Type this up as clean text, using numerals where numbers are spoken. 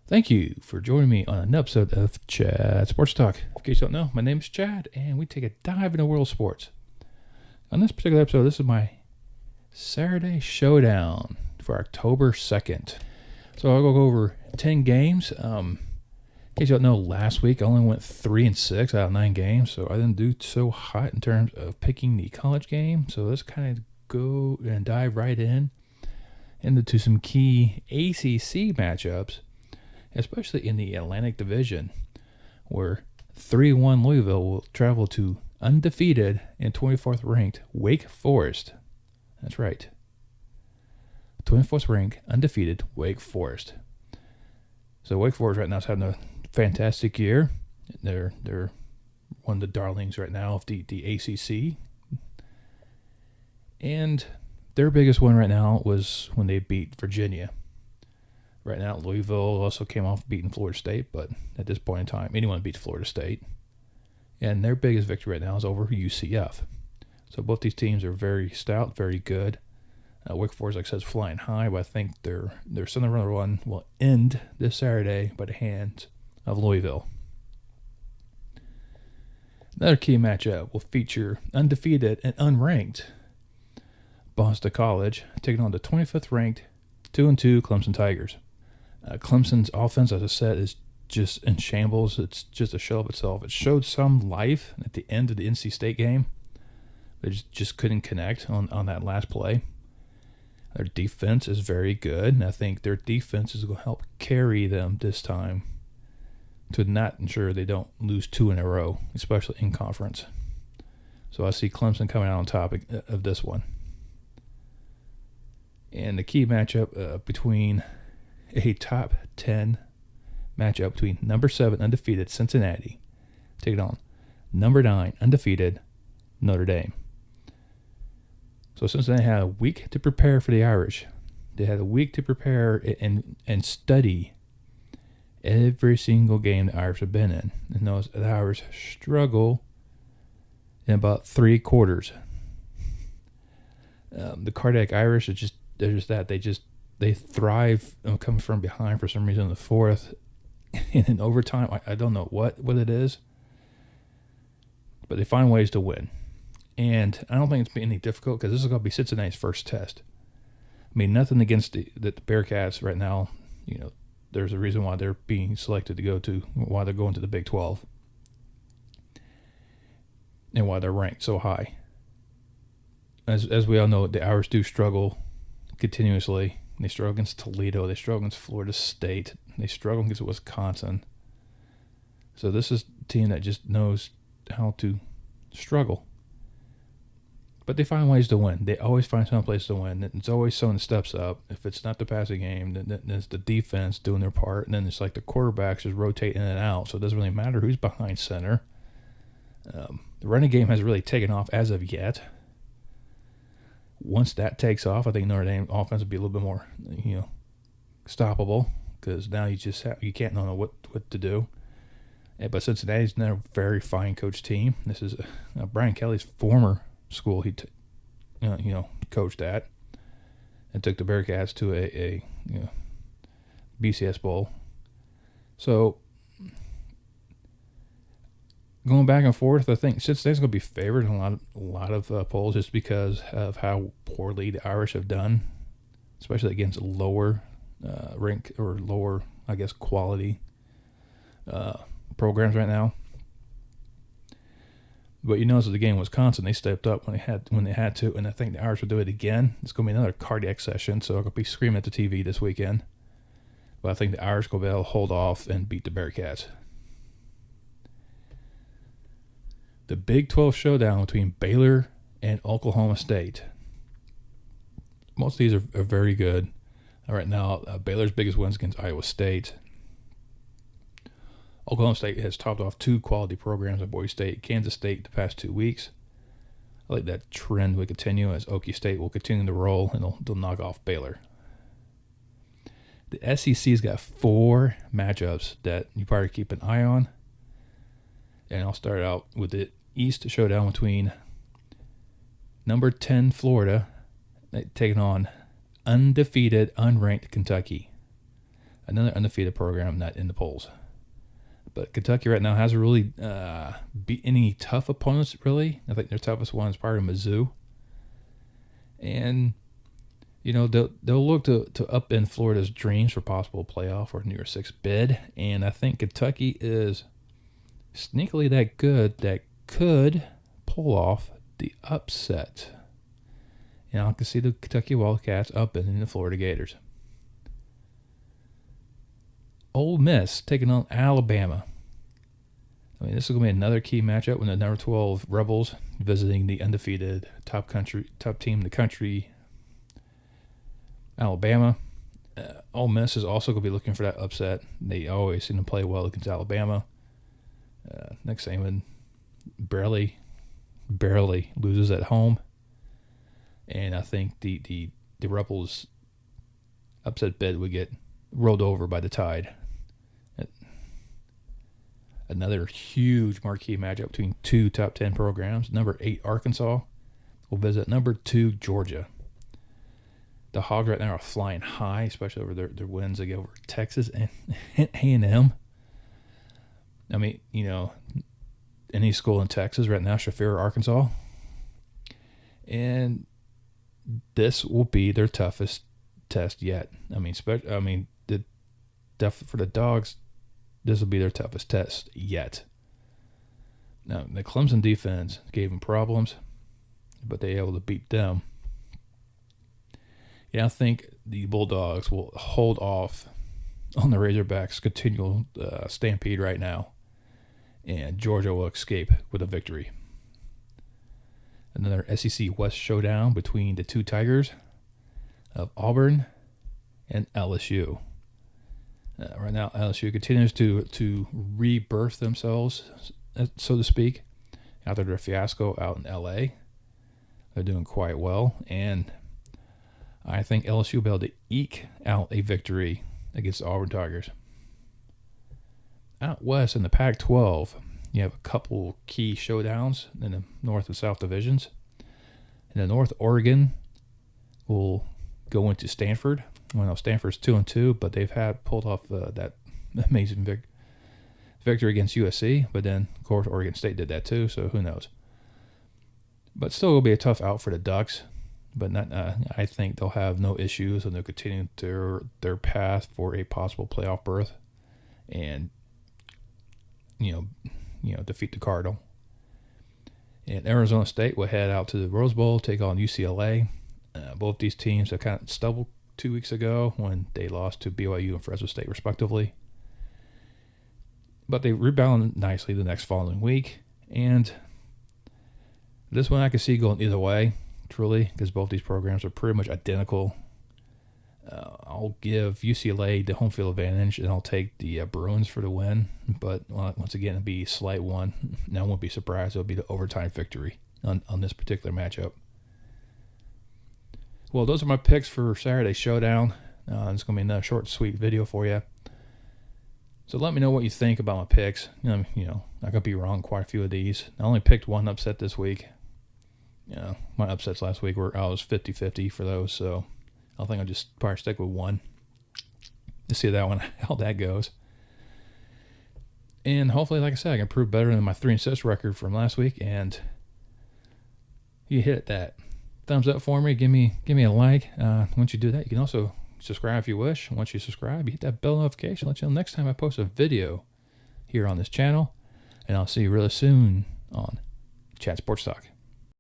Thank you for joining me on an episode of Chad Sports Talk. In case you don't know, my name is Chad, and we take a dive into world sports. On this particular episode, this is my Saturday Showdown for October 2nd. So I'll go over 10 games. In case you don't know, last week I only went 3-6 out of 9 games, so I didn't do so hot in terms of picking the college game. So let's kind of go and dive right into some key ACC matchups, especially in the Atlantic Division, where 3-1 Louisville will travel to undefeated and 24th ranked Wake Forest. That's right. 24th ranked, undefeated Wake Forest. So Wake Forest right now is having a fantastic year. They're one of the darlings right now of the ACC. And their biggest win right now was when they beat Virginia. Right now, Louisville also came off beating Florida State, but at this point in time, anyone beats Florida State. And their biggest victory right now is over UCF. So both these teams are very stout, very good. Wake Forest, like I said, is flying high, but I think their Southern run will end this Saturday by the hands of Louisville. Another key matchup will feature undefeated and unranked Boston College taking on the 25th ranked 2-2 Clemson Tigers. Clemson's offense, as I said, is just in shambles. It's just a shell of itself. It showed some life at the end of the NC State game. They just couldn't connect on that last play. Their defense is very good, and I think their defense is going to help carry them this time to not ensure they don't lose 2 in a row, especially in conference. So I see Clemson coming out on top of this one. And the key matchup between a top 10 matchup between number 7 undefeated Cincinnati taking on number 9 undefeated Notre Dame. So Cincinnati had a week to prepare for the Irish. They had a week to prepare and study every single game the Irish have been in. And those the Irish struggle in about 3 quarters. The cardiac Irish they're just that. They thrive coming from behind for some reason in the fourth. And in overtime, I don't know what it is. But they find ways to win. And I don't think it's been any difficult because this is going to be Cincinnati's first test. I mean, nothing against the Bearcats right now. You know, there's a reason why they're being selected why they're going to the Big 12. And why they're ranked so high. As we all know, the Irish do struggle continuously. They struggle against Toledo. They struggle against Florida State. They struggle against Wisconsin. So this is a team that just knows how to struggle. But they find ways to win. They always find some place to win. It's always someone steps up. If it's not the passing game, then it's the defense doing their part. And then it's like the quarterbacks just rotate in and out. So it doesn't really matter who's behind center. The running game hasn't really taken off as of yet. Once that takes off, I think Notre Dame offense will be a little bit more, stoppable because now you can't know what to do. But Cincinnati's a very fine coach team. This is Brian Kelly's former school he coached at and took the Bearcats to a BCS bowl. So going back and forth, I think Cincinnati's going to be favored in a lot of polls just because of how poorly the Irish have done, especially against lower rank or lower, I guess, quality programs right now. But you notice that the game in Wisconsin, they stepped up when they had to, and I think the Irish will do it again. It's going to be another cardiac session, so I'm going to be screaming at the TV this weekend. But I think the Irish will be able to hold off and beat the Bearcats. The Big 12 showdown between Baylor and Oklahoma State. Most of these are very good. Right now, Baylor's biggest wins against Iowa State. Oklahoma State has topped off 2 quality programs at Boise State, Kansas State the past 2 weeks. I like that trend will continue as Okie State will continue to roll and they'll knock off Baylor. The SEC's got 4 matchups that you probably keep an eye on. And I'll start out with the East showdown between number 10 Florida taking on undefeated, unranked Kentucky. another undefeated program not in the polls. But Kentucky right now hasn't really beat any tough opponents, really. I think their toughest one is probably Mizzou. And, they'll look to upend Florida's dreams for possible playoff or New Year's Six bid. And I think Kentucky is sneakily that good that could pull off the upset. I can see the Kentucky Wildcats upending the Florida Gators. Ole Miss taking on Alabama. This is going to be another key matchup when the number 12 Rebels visiting the undefeated top team in the country, Alabama. Ole Miss is also going to be looking for that upset. They always seem to play well against Alabama. Nick Saban barely loses at home. And I think the Rebels upset bid would get rolled over by the Tide. Another huge marquee matchup between two top 10 programs. Number 8 Arkansas will visit number 2 Georgia. The Hogs right now are flying high, especially over their wins against over Texas and A&M. Any school in Texas right now should fear Arkansas. And this will be their toughest test yet. For the Dogs, this will be their toughest test yet. Now, the Clemson defense gave them problems, but they were able to beat them. I think the Bulldogs will hold off on the Razorbacks' continual stampede right now, and Georgia will escape with a victory. Another SEC West showdown between the two Tigers of Auburn and LSU. Right now, LSU continues to rebirth themselves, so to speak, after their fiasco out in LA. They're doing quite well, and I think LSU will be able to eke out a victory against the Auburn Tigers. Out west in the Pac-12, you have a couple key showdowns in the North and South divisions. In the North, Oregon will go into Stanford. Stanford's 2-2, but they've pulled off that amazing victory against USC. But then, of course, Oregon State did that too, so who knows? But still, it'll be a tough out for the Ducks. But I think they'll have no issues, and they'll continue their path for a possible playoff berth, and defeat the Cardinal. And Arizona State will head out to the Rose Bowl, take on UCLA. Both these teams have kind of stumbled 2 weeks ago when they lost to BYU and Fresno State, respectively. But they rebounded nicely the next following week. And this one I can see going either way, truly, because both these programs are pretty much identical. I'll give UCLA the home field advantage, and I'll take the Bruins for the win. But once again, it'll be a slight one. Now I won't be surprised. It'll be the overtime victory on this particular matchup. Well, those are my picks for Saturday's Showdown. It's going to be another short, sweet video for you. So let me know what you think about my picks. I could be wrong quite a few of these. I only picked one upset this week. My upsets last week I was 50-50 for those, so I think I'll just probably stick with one to see how that goes. And hopefully, like I said, I can prove better than my 3-6 record from last week. And you hit that thumbs up for me. Give me a like. Once you do that, you can also subscribe if you wish. Once you subscribe, you hit that bell notification. Let you know next time I post a video here on this channel. And I'll see you really soon on Chat Sports Talk.